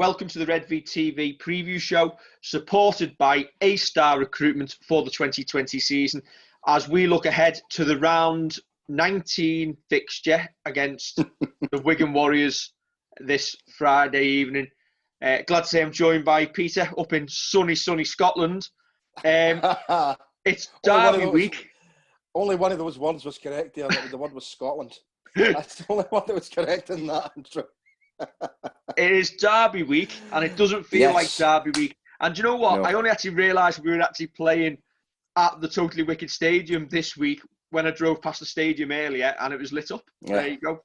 Welcome to the Redvee TV preview show, supported by A-Star Recruitment for the 2020 season, as we look ahead to the round 19 fixture against the Wigan Warriors this Friday evening. Glad to say I'm joined by Peter up in sunny Scotland. It's Derby week. Only one of those words was correct there. The word was Scotland. That's the only one that was correct in that intro. It is Derby week, and it doesn't feel like Derby week. And do you know what? No. I only actually realised we were actually playing at the Totally Wicked Stadium this week when I drove past the stadium earlier, and it was lit up. Yeah. There you go.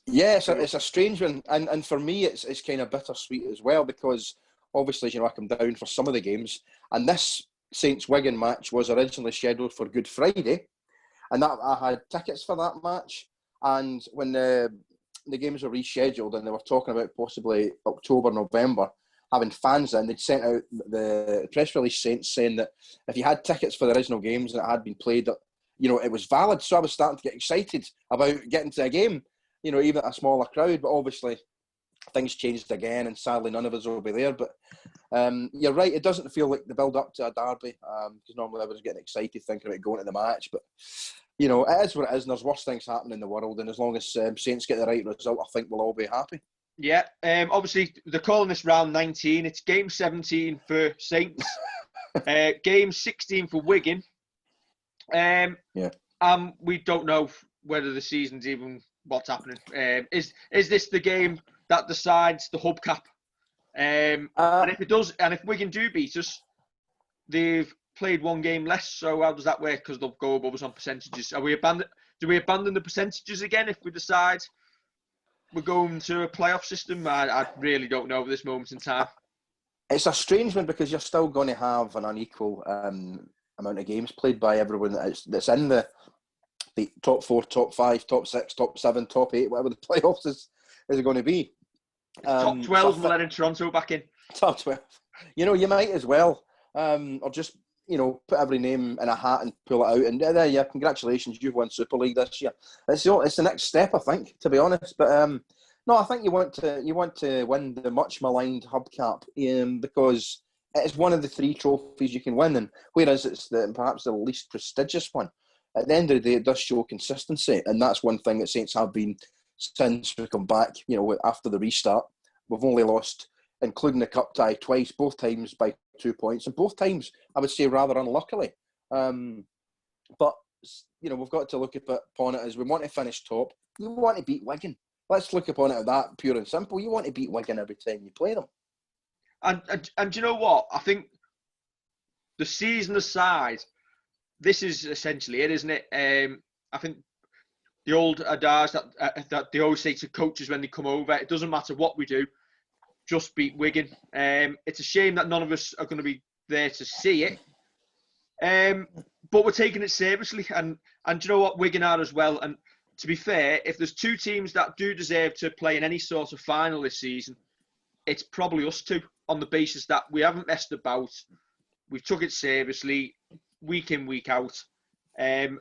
It's a strange one, and for me, it's kind of bittersweet as well, because obviously, I come down for some of the games, and this Saints Wigan match was originally scheduled for Good Friday, and that I had tickets for that match, and when the games were rescheduled and they were talking about possibly October, November, having fans in, they'd sent out the press release saying that if you had tickets for the original games and it had been played, it was valid. So I was starting to get excited about getting to a game, even at a smaller crowd. But obviously things changed again, and sadly none of us will be there. But you're right, it doesn't feel like the build-up to a derby, because normally I was getting excited thinking about going to the match. But it is what it is, and there's worse things happening in the world. And as long as Saints get the right result, I think we'll all be happy. Yeah, obviously they're calling this round 19. It's game 17 for Saints, game 16 for Wigan. We don't know whether the season's even what's happening. Is this the game that decides the hubcap? And if it does, and if Wigan do beat us, they've played one game less. So how does that work? Because they'll go above us on percentages. Do we abandon the percentages again if we decide we're going to a playoff system? I really don't know at this moment in time. It's a strange one, because you're still going to have an unequal amount of games played by everyone that's in the top 4, top 5, top 6, top 7, top 8, whatever the playoffs is going to be. Top 12, so we're letting Toronto back in. Top 12. You might as well. Or just, put every name in a hat and pull it out. And there, yeah, congratulations, you've won Super League this year. It's the next step, I think, to be honest. But no, I think you want to win the much maligned hubcap, because it's one of the 3 trophies you can win, and whereas it's perhaps the least prestigious one, at the end of the day, it does show consistency, and that's one thing that Saints have been since we come back. After the restart, we've only lost, including the cup tie, twice, both times by 2 points, and both times I would say rather unluckily. But we've got to look upon it as we want to finish top. You want to beat Wigan. Let's look upon it as that, pure and simple. You want to beat Wigan every time you play them. And you know what? I think the season aside, this is essentially it, isn't it? I think the old adage that they always say to coaches when they come over, it doesn't matter what we do, just beat Wigan. It's a shame that none of us are going to be there to see it. But we're taking it seriously. And you know what? Wigan are as well. And to be fair, if there's 2 teams that do deserve to play in any sort of final this season, it's probably us 2, on the basis that we haven't messed about. We've took it seriously, week in, week out. And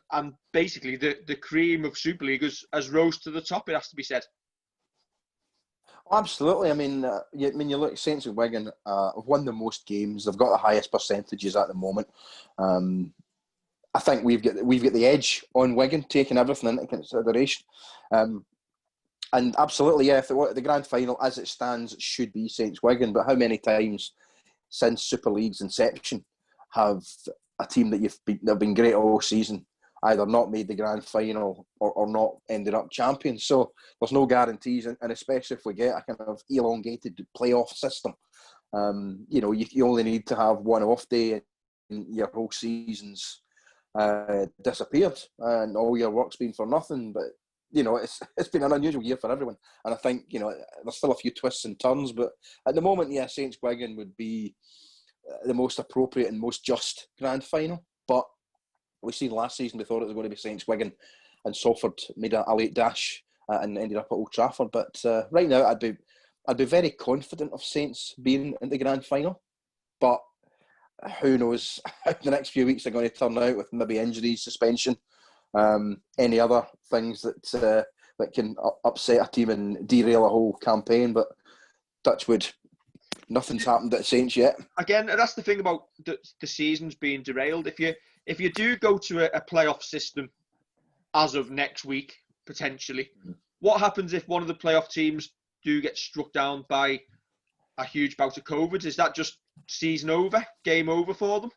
basically, the cream of Super League has rose to the top, it has to be said. Absolutely. I mean, you look, Saints and Wigan have won the most games. They've got the highest percentages at the moment. I think we've got the edge on Wigan, taking everything into consideration. And absolutely, yeah, if the grand final as it stands should be Saints Wigan. But how many times since Super League's inception have a team that have been great all season either not made the grand final or not ended up champions? So there's no guarantees, and especially if we get a kind of elongated playoff system, you only need to have one off day and your whole season's disappeared, and all your work's been for nothing. But it's been an unusual year for everyone, and I think there's still a few twists and turns. But at the moment, yeah, Saints Wigan would be the most appropriate and most just grand final. But we seen last season, we thought it was going to be Saints Wigan, and Salford made a late dash and ended up at Old Trafford. But right now, I'd be very confident of Saints being in the grand final. But who knows how the next few weeks are going to turn out, with maybe injuries, suspension, any other things that can upset a team and derail a whole campaign. But touch wood, nothing's happened at Saints yet. Again, that's the thing about the seasons being derailed. If you do go to a playoff system as of next week, potentially, what happens if one of the playoff teams do get struck down by a huge bout of COVID? Is that just season over, game over for them?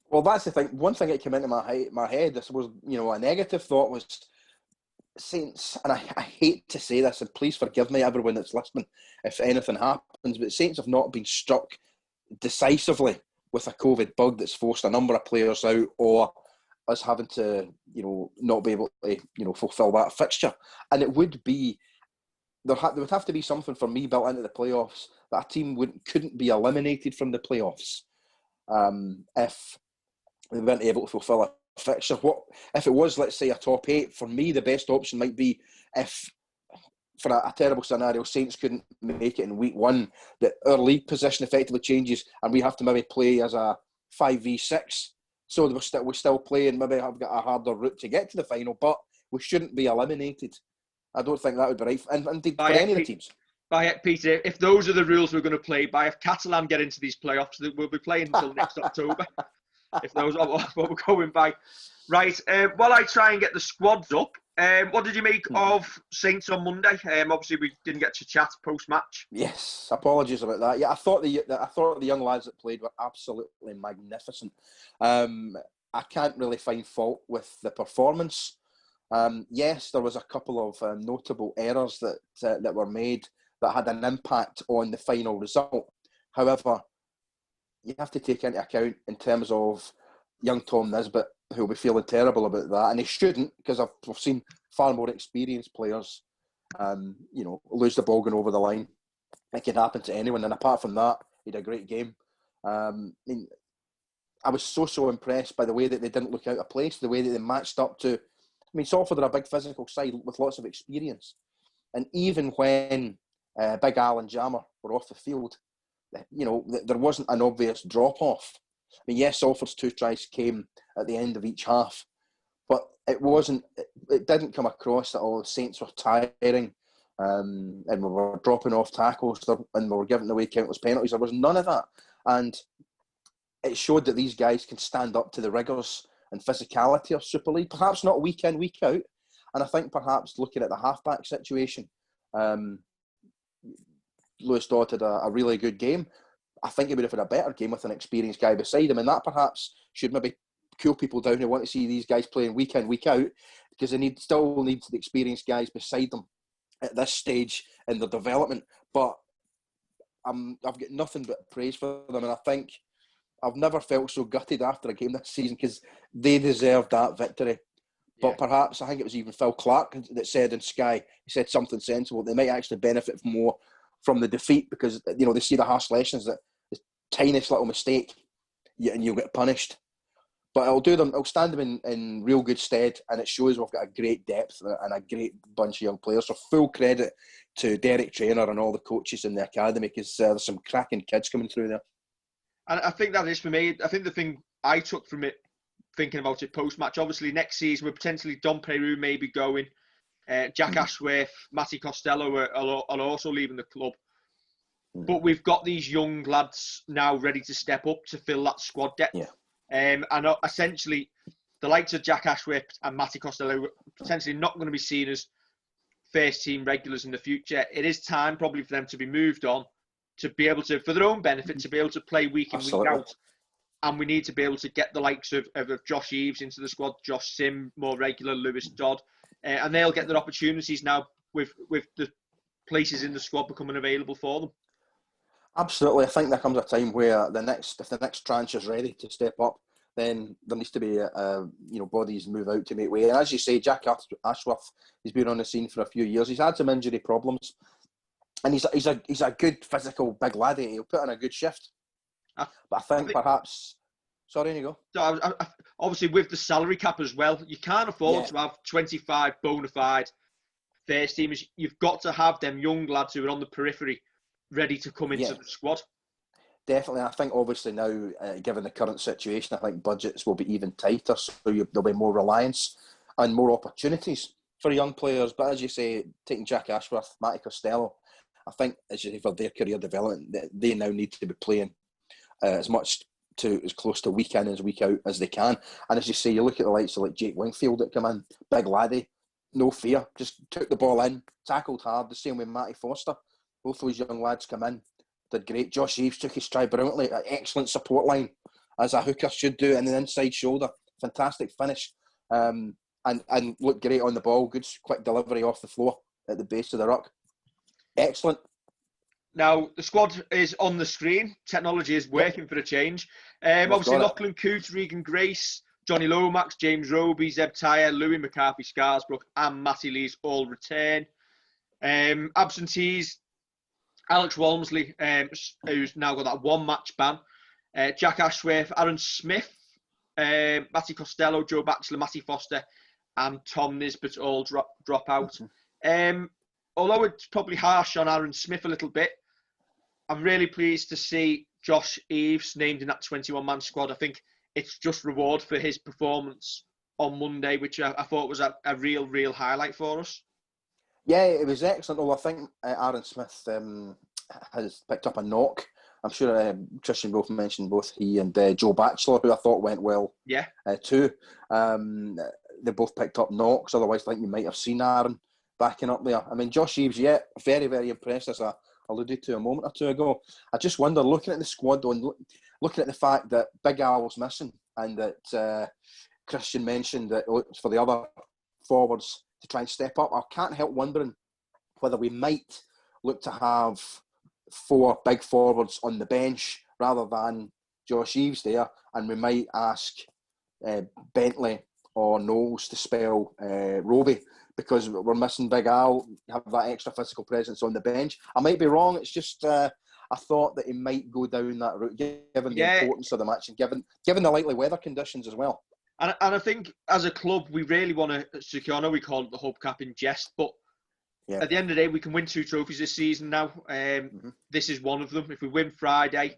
Well, that's the thing. One thing that came into my head, this was, a negative thought was Saints, and I hate to say this, and please forgive me, everyone that's listening, if anything happens, but Saints have not been struck decisively with a COVID bug that's forced a number of players out, or us having to, not be able to, fulfil that fixture. And it would be, there would have to be something for me built into the playoffs that a team couldn't be eliminated from the playoffs if they weren't able to fulfil a fixture. What if it was, let's say, a top 8? For me, the best option might be if, for a terrible scenario, Saints couldn't make it in week 1, that our league position effectively changes and we have to maybe play as a 5v6. So we're still playing, maybe have got a harder route to get to the final, but we shouldn't be eliminated. I don't think that would be right, and indeed for any of the teams. Peter, if those are the rules we're going to play by, if Catalan get into these playoffs, we'll be playing until next October. If those are what we're going by. Right, while I try and get the squads up, what did you make of Saints on Monday? Obviously, we didn't get to chat post-match. Yes, apologies about that. Yeah, I thought the young lads that played were absolutely magnificent. I can't really find fault with the performance. Yes, there was a couple of notable errors that were made that had an impact on the final result. However, you have to take into account in terms of young Tom Nisbet, who'll be feeling terrible about that, and he shouldn't, because I've seen far more experienced players, lose the ball going over the line. It can happen to anyone, and apart from that, he had a great game. I was so impressed by the way that they didn't look out of place, the way that they matched up to. Salford are a big physical side with lots of experience, and even when Big Al and Jammer were off the field, there wasn't an obvious drop-off. Yes, Salford's 2 tries came at the end of each half, but it didn't come across that all the Saints were tiring and we were dropping off tackles and we were giving away countless penalties. There was none of that. And it showed that these guys can stand up to the rigours and physicality of Super League, perhaps not week in, week out. And I think perhaps looking at the halfback situation, Lewis Dodd had a really good game. I think he would have had a better game with an experienced guy beside him, and that perhaps should maybe cool people down who want to see these guys playing week in, week out, because they still need the experienced guys beside them at this stage in their development. But I've got nothing but praise for them, and I think I've never felt so gutted after a game this season, because they deserved that victory. But perhaps, I think it was even Phil Clark that said in Sky, he said something sensible, they might actually benefit more from the defeat, because they see the harsh lessons that the tiniest little mistake and you'll get punished. But it'll stand them in real good stead, and it shows we've got a great depth and a great bunch of young players. So full credit to Derek Traynor and all the coaches in the academy, because there's some cracking kids coming through there. And I think that is for me. I think the thing I took from it, thinking about it post-match, obviously next season, we're potentially Dom Peru may be going. Jack Ashworth, Matty Costello are also leaving the club. But we've got these young lads now ready to step up to fill that squad depth. Yeah. And essentially, the likes of Jack Ashworth and Matty Costello are potentially not going to be seen as first-team regulars in the future. It is time probably for them to be moved on, to be able to, for their own benefit, to be able to play week in, week out. And we need to be able to get the likes of Josh Eves into the squad, Josh Sim, more regular, Lewis Dodd. And they'll get their opportunities now with the places in the squad becoming available for them. Absolutely. I think there comes a time where if the next tranche is ready to step up, then there needs to be bodies move out to make way. And as you say, Jack Ashworth, he's been on the scene for a few years. He's had some injury problems, and he's a good physical big laddie. He'll put in a good shift. But I think perhaps. Sorry, there you go. Obviously, with the salary cap as well, you can't afford to have 25 bona fide first teamers. You've got to have them young lads who are on the periphery ready to come into the squad. Definitely. I think obviously now, given the current situation, I think budgets will be even tighter, so there'll be more reliance and more opportunities for young players. But as you say, taking Jack Ashworth, Matty Costello, I think, as you say, for their career development, they now need to be playing as close to week in as week out as they can. And as you say, you look at the likes of like Jake Wingfield that come in, big laddie, no fear, just took the ball in, tackled hard, the same way Matty Foster. Both those young lads come in, did great. Josh Eaves took his stride brilliantly, an excellent support line, as a hooker should do, and an inside shoulder, fantastic finish, and looked great on the ball, good quick delivery off the floor at the base of the ruck. Excellent. Now, the squad is on the screen. Technology is working for a change. Obviously, Lachlan Coote, Regan Grace, Johnny Lomax, James Roby, Zeb Tyre, Louis McCarthy Scarsbrook, and Matty Lees all return. Absentees, Alex Walmsley, who's now got that one-match ban. Jack Ashworth, Aaron Smith, Matty Costello, Joe Batchelor, Matty Foster, and Tom Nisbet all drop out. Although it's probably harsh on Aaron Smith a little bit, I'm really pleased to see Josh Eaves named in that 21-man squad. I think it's just reward for his performance on Monday, which I thought was a real highlight for us. Yeah, it was excellent. Well, I think Aaron Smith has picked up a knock. I'm sure Christian both mentioned both he and Joe Batchelor, who I thought went well too. They both picked up knocks. Otherwise, I think you might have seen Aaron backing up there. I mean, Josh Eaves, very impressed, as I alluded to a moment or two ago. I just wonder, looking at the squad, looking at the fact that Big Al was missing, and that Christian mentioned that for the other forwards to try and step up, I can't help wondering whether we might look to have 4 big forwards on the bench rather than Josh Eaves there, and we might ask Bentley or Knowles to spell Roby, because we're missing Big Al, have that extra physical presence on the bench. I might be wrong. It's just I thought that he might go down that route, given the importance of the match and given the likely weather conditions as well. And I think as a club, we really want to secure. I know we call it the hubcap in jest, but at the end of the day, we can win 2 trophies this season now. This is one of them. If we win Friday,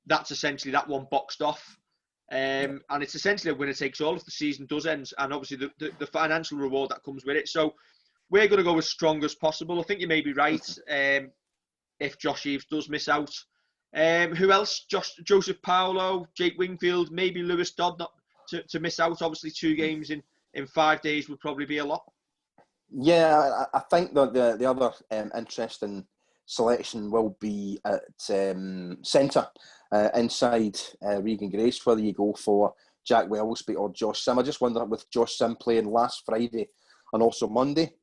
that's essentially that one boxed off. And it's essentially a winner takes all if the season does end, and obviously the financial reward that comes with it. So we're going to go as strong as possible. I think you may be right if Josh Eaves does miss out. Who else? Joseph Paolo, Jake Wingfield, maybe Lewis Dodd not to miss out. Obviously 2 games in 5 days would probably be a lot. Yeah, I think that the other interesting selection will be at centre, inside Regan Grace, whether you go for Jack Wellsby or Josh Sim. I just wonder, with Josh Sim playing last Friday and also Monday,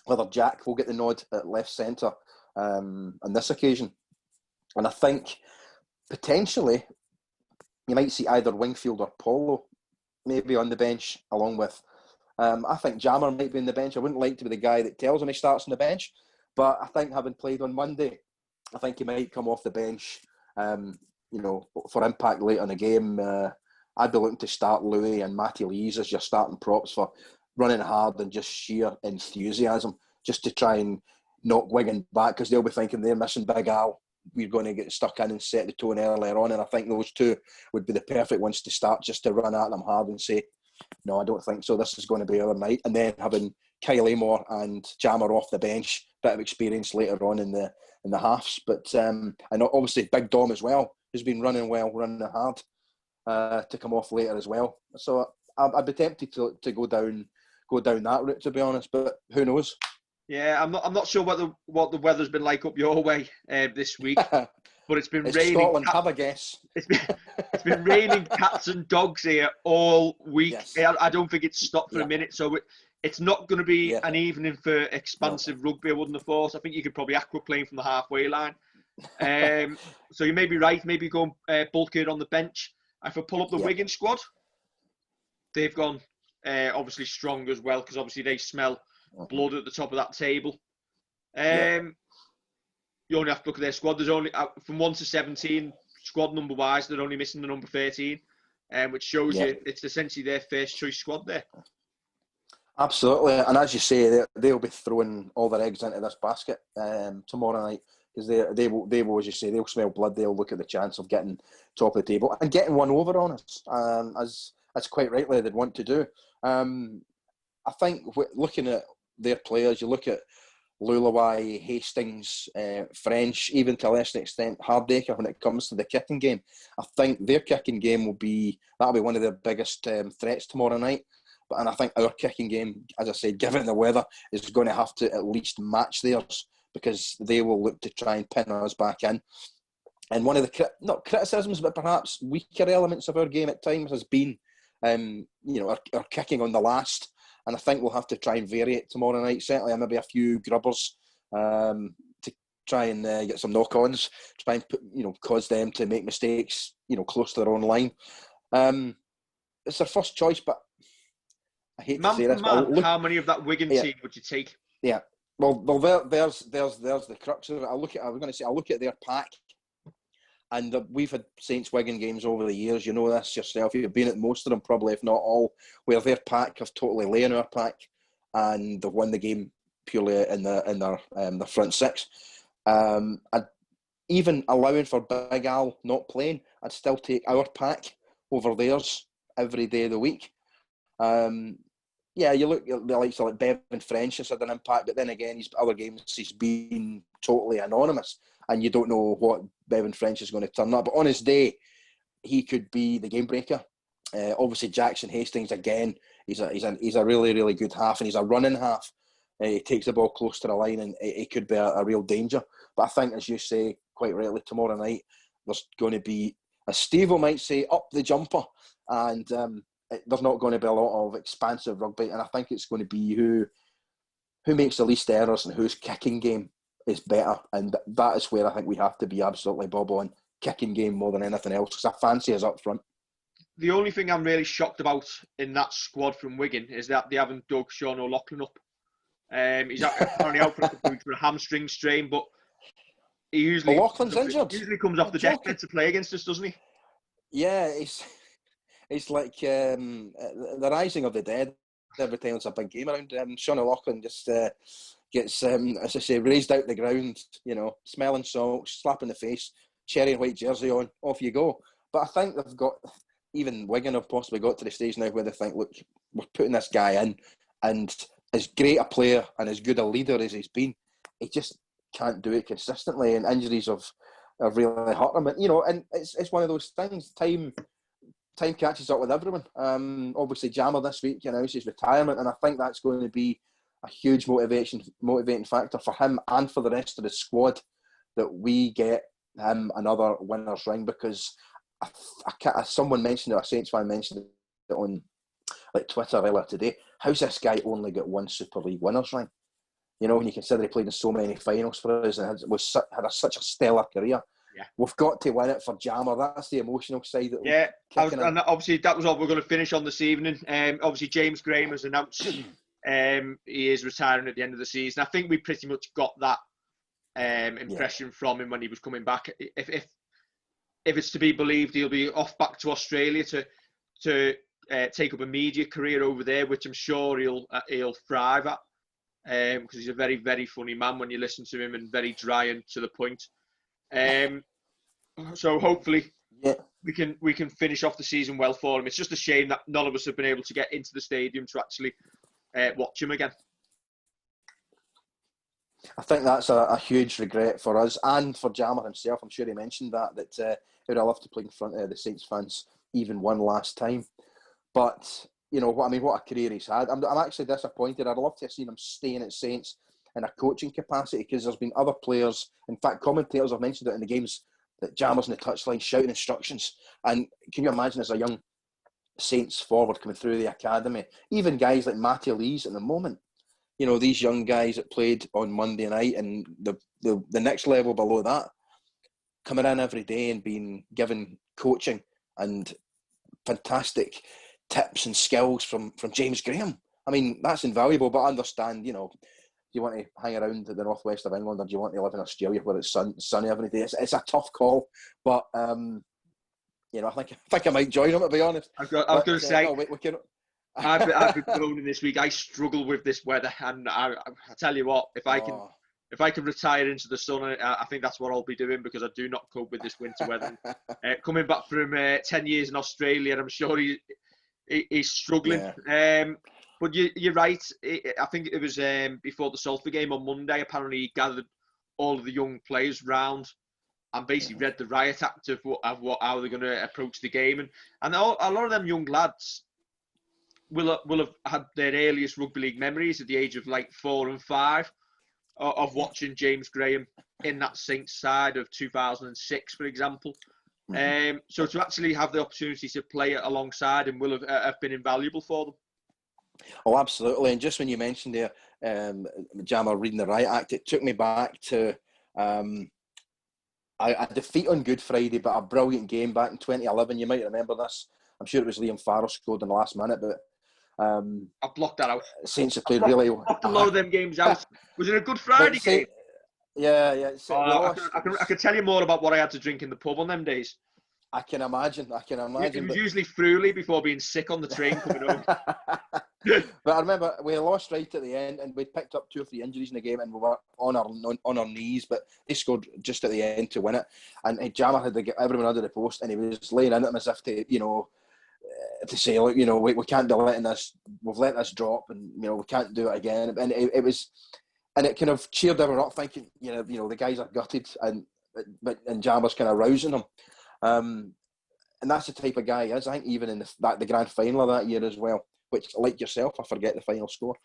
whether Jack will get the nod at left centre on this occasion. And I think potentially you might see either Wingfield or Paulo maybe on the bench, along with I think Jammer might be on the bench. I wouldn't like to be the guy that tells him he starts on the bench, but I think, having played on Monday, I think he might come off the bench, for impact late in the game. I'd be looking to start Louis and Matty Lees as your starting props for running hard and just sheer enthusiasm, just to try and knock Wigan back, because they'll be thinking they're missing Big Al. We're going to get stuck in and set the tone earlier on, and I think those 2 would be the perfect ones to start, just to run at them hard and say, no, I don't think so, this is going to be our night. And then having Kyle Amor and Jammer off the bench, bit of experience later on in the halves. But and obviously Big Dom as well, who's been running hard, to come off later as well. So I'd be tempted to go down that route, to be honest, but who knows? Yeah, I'm not sure what the weather's been like up your way this week, but it's been raining. Scotland, have a guess. It's been raining cats and dogs here all week. Yes. I don't think it's stopped for a minute, so it's not going to be an evening for expansive rugby, I wouldn't have thought. I think you could probably aquaplane from the halfway line. So you may be right. Maybe go Bulkhead on the bench. If I pull up the Wigan squad, they've gone obviously strong as well, because obviously they smell blood at the top of that table. You only have to look at their squad. There's only from 1 to 17 squad number wise, they're only missing the number 13, which shows you it's essentially their first choice squad there. Absolutely, and as you say, they'll be throwing all their eggs into this basket tomorrow night, because they will, as you say, they'll smell blood. They'll look at the chance of getting top of the table and getting one over on us, as quite rightly they'd want to do. I think looking at their players, you look at Lulawai, Hastings, French, even to a lesser extent Hardacre when it comes to the kicking game. I think their kicking game that'll be one of their biggest threats tomorrow night. And I think our kicking game, as I said, given the weather, is going to have to at least match theirs, because they will look to try and pin us back in. And one of the, not criticisms, but perhaps weaker elements of our game at times has been, our kicking on the last. And I think we'll have to try and vary it tomorrow night. Certainly, maybe a few grubbers to try and get some knock-ons, try and cause them to make mistakes, close to their own line. It's their first choice, but I hate to say this. How many of that Wigan team would you take? Yeah, well, there's the crux of it. I look at their pack, and we've had Saints Wigan games over the years. You know this yourself. You've been at most of them, probably, if not all, where their pack have totally lain our pack, and they've won the game purely in their front six. And even allowing for Big Al not playing, I'd still take our pack over theirs every day of the week. You look at the likes of like Bevan French has had an impact, but then again, other games he's been totally anonymous, and you don't know what Bevan French is going to turn up. But on his day, he could be the game breaker. Obviously, Jackson Hastings again. He's a really, really good half, and he's a running half. He takes the ball close to the line, and it could be a real danger. But I think, as you say quite rightly, tomorrow night there's going to be, as Steve might say, up the jumper, and there's not going to be a lot of expansive rugby. And I think it's going to be who makes the least errors and whose kicking game is better. And that is where I think we have to be absolutely bob on. Kicking game more than anything else, because I fancy us up front. The only thing I'm really shocked about in that squad from Wigan is that they haven't dug Sean O'Loughlin up. He's apparently out for a hamstring strain, but he usually comes off the deck to play against us, doesn't he? Yeah, it's like the rising of the dead. Every time there's a big game around, Sean O'Loughlin just gets, as I say, raised out the ground, smelling salts, slap in the face, cherry and white jersey on, off you go. But I think they've got, even Wigan have possibly got to the stage now where they think, look, we're putting this guy in, and as great a player and as good a leader as he's been, he just can't do it consistently, and injuries have really hurt him. And it's one of those things. Time catches up with everyone. Obviously, Jammer this week announced his retirement, and I think that's going to be a huge motivating factor for him and for the rest of the squad, that we get him another winner's ring. Because someone mentioned it, a Saints fan mentioned it on Twitter earlier today. How's this guy only got one Super League winner's ring? When you consider he played in so many finals for us and had such a stellar career. Yeah. We've got to win it for Jammer. That's the emotional side. And obviously that was all we're going to finish on this evening. Obviously James Graham has announced he is retiring at the end of the season. I think we pretty much got that impression from him when he was coming back. If it's to be believed, he'll be off back to Australia to take up a media career over there, which I'm sure he'll thrive at, because he's a very, very funny man when you listen to him, and very dry and to the point. So hopefully we can finish off the season well for him. It's just a shame that none of us have been able to get into the stadium to actually watch him again. I think that's a huge regret for us and for Jammer himself. I'm sure he mentioned that he would have loved to play in front of the Saints fans even one last time. But what a career he's had. I'm actually disappointed. I'd love to have seen him staying at Saints in a coaching capacity, because there's been other players, in fact commentators have mentioned it in the games, that Jammer's in the touchline shouting instructions. And can you imagine, as a young Saints forward coming through the academy, even guys like Matty Lees at the moment, these young guys that played on Monday night and the next level below that, coming in every day and being given coaching and fantastic tips and skills from James Graham. I mean, that's invaluable. But I understand, do you want to hang around the northwest of England, or do you want to live in Australia where it's sunny every day? It's a tough call, but I think I might join him, to be honest. I was going to say, I've been groaning this week. I struggle with this weather, and I tell you what, if I can retire into the sun, I think that's what I'll be doing, because I do not cope with this winter weather. Coming back from 10 years in Australia, and I'm sure he's struggling. Yeah. But you're right. I think it was before the Salford game on Monday. Apparently, he gathered all of the young players round and basically read the Riot Act of how they're going to approach the game. And a lot of them young lads will have had their earliest rugby league memories at the age of like 4 and 5 of watching James Graham in that Saints side of 2006, for example. So to actually have the opportunity to play alongside him will have been invaluable for them. Oh, absolutely. And just when you mentioned there, Jammer reading the Riot Act, it took me back to a defeat on Good Friday, but a brilliant game back in 2011. You might remember this. I'm sure it was Liam Farrell scored in the last minute, but I blocked that out. Saints have played really well. Blocked a lot of them games out. Was it a Good Friday game? Yeah. I can tell you more about what I had to drink in the pub on them days. I can imagine. It was usually Fruity before being sick on the train coming home. But I remember we lost right at the end, and we picked up 2 or 3 injuries in the game, and we were on our knees. But they scored just at the end to win it. And Jammer had to get everyone under the post, and he was laying in them as if to to say, look, we can't be letting this. We've let this drop, and we can't do it again. And it was, and it kind of cheered everyone up, thinking the guys are gutted, and Jammer's kind of rousing them. And that's the type of guy he is. I think even in the grand final of that year as well, which, like yourself, I forget the final score.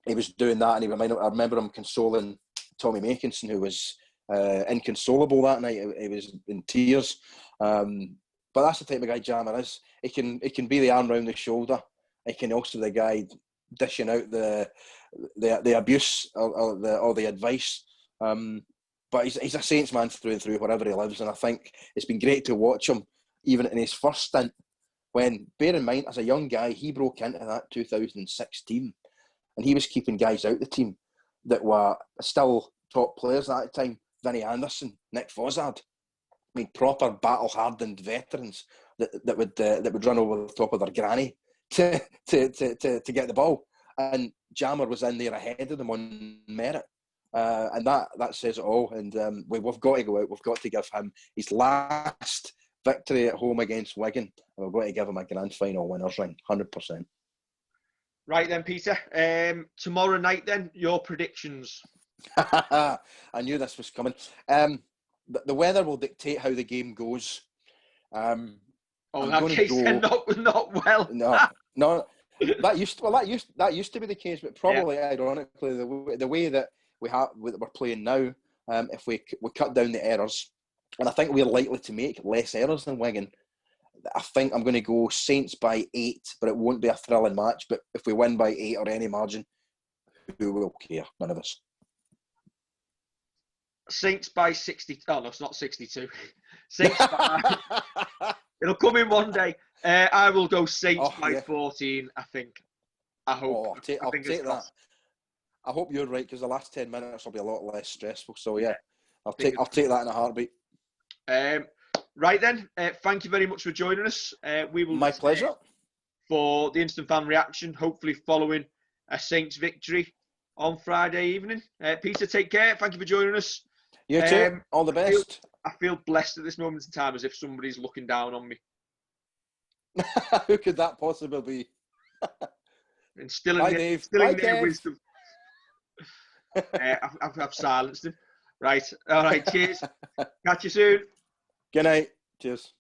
He was doing that, and I remember him consoling Tommy Makinson, who was inconsolable that night. He was in tears. But that's the type of guy Jammer is. He can be the arm round the shoulder. He can also be the guy dishing out the abuse or the advice. But he's a Saints man through and through wherever he lives, and I think it's been great to watch him even in his first stint. When, bear in mind, as a young guy, he broke into that 2006 team, and he was keeping guys out the team that were still top players at that time. Vinnie Anderson, Nick Fozzard, I mean, proper battle-hardened veterans that would run over the top of their granny to get the ball, and Jammer was in there ahead of them on merit. And that says it all. And we've got to go out. We've got to give him his last victory at home against Wigan. And we've got to give him a grand final winners ring, 100%. Right then, Peter. Tomorrow night then, your predictions. I knew this was coming. The weather will dictate how the game goes. In that case, then not well. No. That used to be the case, but probably ironically the way that we're playing now, if we cut down the errors, and I think we're likely to make less errors than Wigan. I think I'm going to go Saints by 8, but it won't be a thrilling match. But if we win by 8 or any margin, who will care? None of us. Saints by 60. Oh no, it's not 62. Saints by. It'll come in one day. I will go Saints by 14. I think. I hope. I'll take that. I hope you're right, because the last 10 minutes will be a lot less stressful. So yeah, I'll take that in a heartbeat. Right then, thank you very much for joining us. We will. My pleasure. For the instant fan reaction, hopefully following a Saints victory on Friday evening. Peter, take care. Thank you for joining us. You too. All the best. I feel blessed at this moment in time, as if somebody's looking down on me. Who could that possibly be? Instilling their wisdom. I've silenced him. Right. All right. Cheers. Catch you soon. Good night. Cheers.